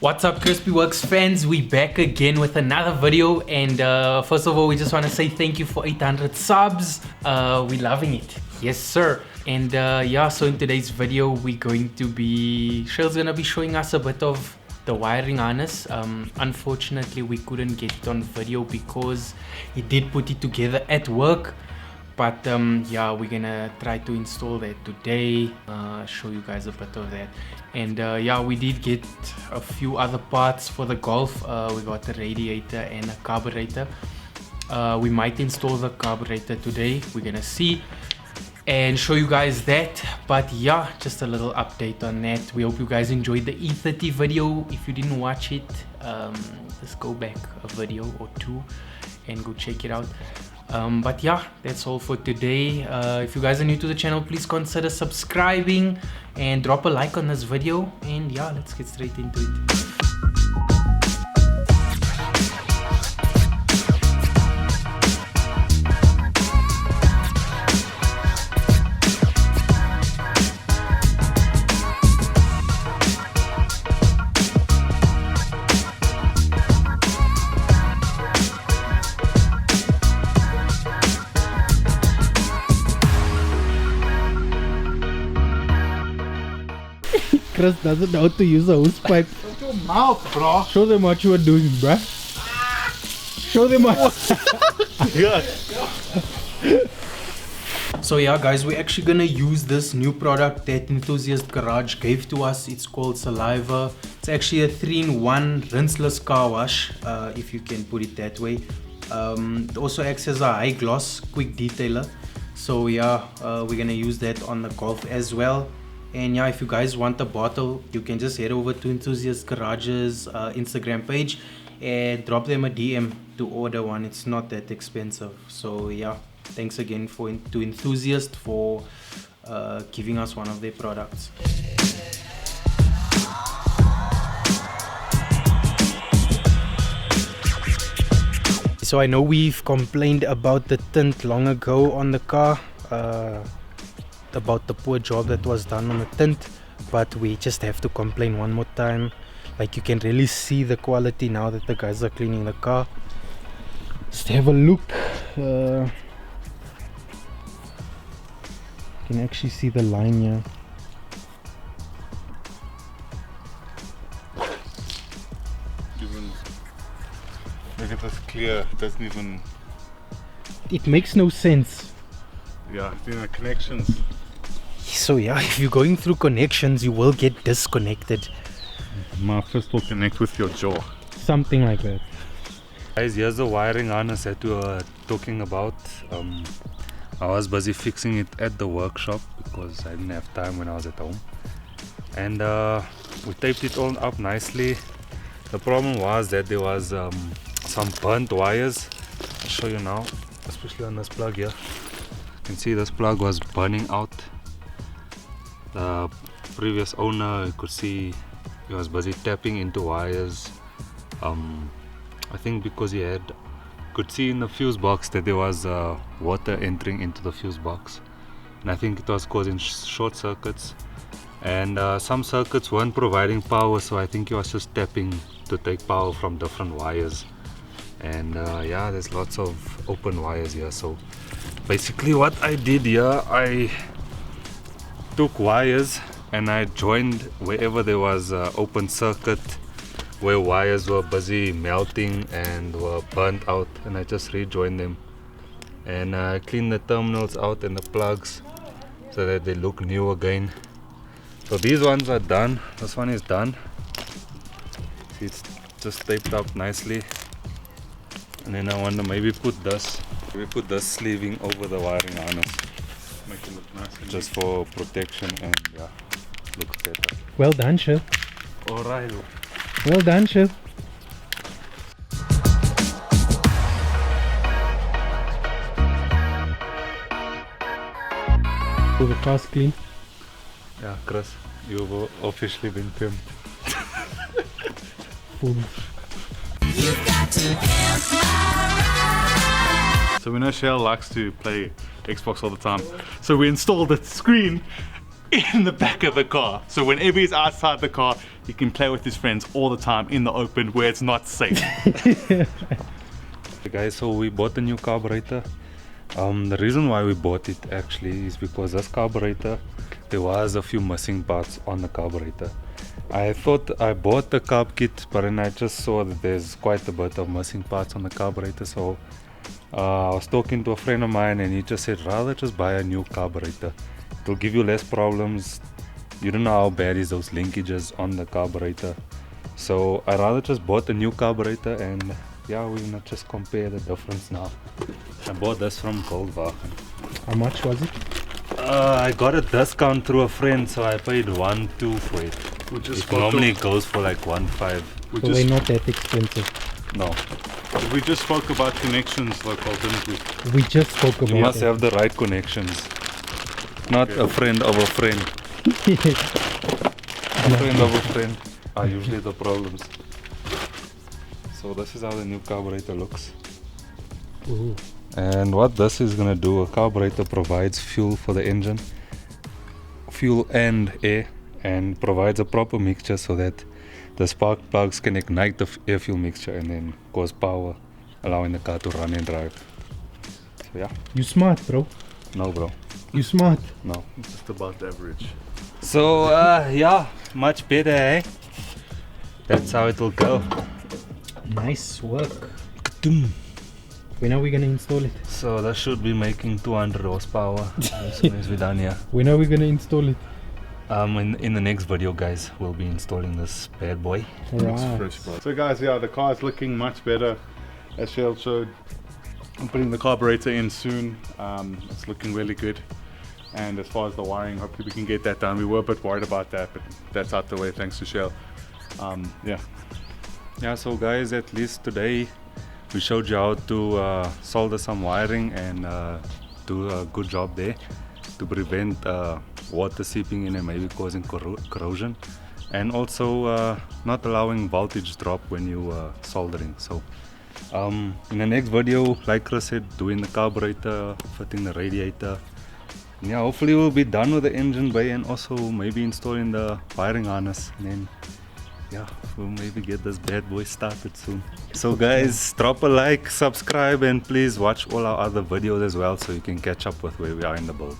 What's up, Crispy Worx fans? We back again with another video, and first of all, we just want to say thank you for 800 subs. We're loving it. Yes, sir. And yeah, so in today's video, we're going to be Shell's gonna be showing us a bit of the wiring harness. Unfortunately, we couldn't get it on video because he did put it together at work. But yeah, we're gonna try to install that today, show you guys a bit of that. And yeah, we did get a few other parts for the Golf. We got a radiator and a carburetor. We might install the carburetor today, we're gonna see and show you guys that. But yeah, just a little update on that. We hope you guys enjoyed the E30 video. If you didn't watch it, just go back a video or two and go check it out. But yeah, that's all for today. If you guys are new to the channel, please consider subscribing and drop a like on this video. And yeah, let's get straight into it. Chris doesn't know how to use a hose pipe. Shut your mouth, bro. Show them what you were doing, bruh. Show them what. So yeah, guys, we're actually gonna use this new product that Enthusiast Garage gave to us. It's called Saliva. It's actually a 3-in-1 rinseless car wash, if you can put it that way. It also acts as a high gloss quick detailer. So yeah, we're gonna use that on the Golf as well. And yeah, if you guys want a bottle, you can just head over to Enthusiast Garage's Instagram page and drop them a DM to order one. It's not that expensive. So yeah, thanks again to Enthusiast for giving us one of their products. So I know we've complained about the tint long ago on the car, about the poor job that was done on the tint, but we just have to complain one more time. Like, you can really see the quality now that the guys are cleaning the car. Just have a look. You can actually see the line here. Even look at this clear. It doesn't even. It makes no sense. Yeah, the connections. So yeah, if you're going through connections, you will get disconnected. My fist will connect with your jaw. Something like that. Guys, here's the wiring harness that we were talking about. I was busy fixing it at the workshop because I didn't have time when I was at home. And we taped it all up nicely. The problem was that there was some burnt wires. I'll show you now, especially on this plug here. You can see this plug was burning out. The previous owner, you could see he was busy tapping into wires. I think because he could see in the fuse box that there was water entering into the fuse box, and I think it was causing short circuits, and some circuits weren't providing power, so I think he was just tapping to take power from different wires. And yeah, there's lots of open wires here. So basically what I did here, I took wires and I joined wherever there was open circuit, where wires were busy melting and were burnt out, and I just rejoined them. And I cleaned the terminals out and the plugs so that they look new again. So these ones are done. This one is done. See, it's just taped up nicely. And then I want to maybe put this sleeving over the wiring harness, Make it look nice. just for protection, and yeah, looks better. Well done, Shell. Alright. Well done, Shell. So the car's clean. Yeah, Chris, you've officially been filmed. Boom. So we know Shell likes to play Xbox all the time. So we installed a screen in the back of the car. So whenever he's outside the car, he can play with his friends all the time in the open where it's not safe. Guys, so we bought a new carburetor. The reason why we bought it actually is because this carburetor, there was a few missing parts on the carburetor. I thought I bought the carb kit, but then I just saw that there's quite a bit of missing parts on the carburetor. So I was talking to a friend of mine and he just said rather just buy a new carburetor. It'll give you less problems. You don't know how bad is those linkages on the carburetor. So I rather just bought a new carburetor, and yeah, we're gonna just compare the difference now. I bought this from Goldwagen. How much was it? I got a discount through a friend, so I paid 1.2 for it. It normally goes for like 1.5. So they're not that expensive. No, We just spoke about connections local, didn't we? We just spoke about you must that. have the right connections. Not a friend of a friend. A friend of a friend are usually the problems. So this is how the new carburetor looks. Ooh. And what this is gonna do, a carburetor provides fuel for the engine, fuel and air, and provides a proper mixture so that the spark plugs can ignite the air fuel mixture and then cause power, allowing the car to run and drive. So yeah, You smart, bro. no bro, You smart. no. Just about average. So yeah, much better, eh? That's how it will go. Nice work. When are we gonna install it? So that should be making 200 horsepower as soon as we're done here. When are we gonna install it? In the next video, guys, we'll be installing this bad boy. Alright. So guys, yeah, the car is looking much better, as Shell showed. I'm putting the carburetor in soon. It's looking really good. And as far as the wiring, hopefully we can get that done. We were a bit worried about that, but that's out the way thanks to Shell. Yeah. Yeah, so guys, at least today we showed you how to solder some wiring and do a good job there to prevent water seeping in and maybe causing corrosion, and also not allowing voltage drop when you soldering. So in the next video, like Chris said, doing the carburetor, fitting the radiator. Yeah, hopefully we'll be done with the engine bay and also maybe installing the wiring harness, and then yeah, we'll maybe get this bad boy started soon. So guys, drop a like, subscribe, and please watch all our other videos as well so you can catch up with where we are in the build.